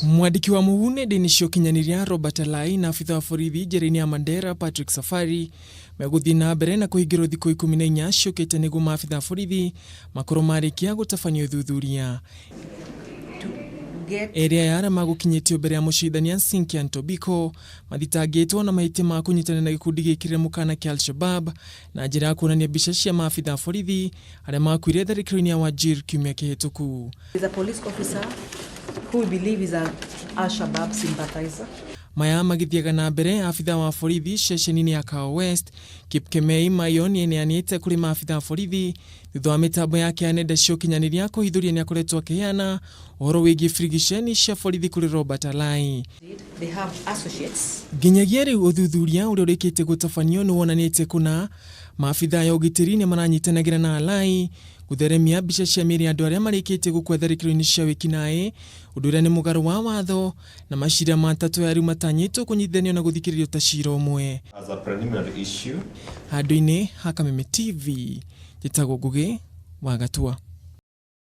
Mwandiki wa muhune ndenisho kinyaniria Robert Alai na afitha wa borithi njera-ini ya Mandera Patrick Safari meguthii na mbere na kuhingirwo thiku 14 ciukite niguo maabitha a borithi makorwo marikia gutabanio uthuthuria area yara magukinyitio mbere ya mucithania Sinkian Tobiko mathitangitwo na mahiti ma kunyitana na gikundi gikirire mukana kia Al-Shabab na njira ya kuonania mbica cia maabitha a borithi aria makuire tharikiro-ini ya Wajir kiumia kihituku. A police officer who we believe is an Al-Shabab sympathizer. Maya magithiaga na mbere afitha wa borithi ceceni-ini ya Kao West Kameme Mayoni neanite kuri maabitha a borithi thutha wa mitambo yake ya nenda cia ukinyaniria kuhithuria ni akoretwo akiheana uhoro wigie frigisheni cia borithi kuri Robert Alai. They have associates. Nginyagia riu uthuthuria uria urikite gutabanio ni wonanite kuna maabitha ya ugitiri ni maranyitanagira na Alai gutheremia mbica cia miiri ya andu aria marikite gukua tharikiro-ini cia wikinae undu uria ni mugaru wa watho na maciira matatu ya riu matanyitwo kunyitithanio na guthikiririo ta cira umwe. As a preliminary issue, Handu-ini ha Kameme TV, njitagwo Ngugi wa Gatua.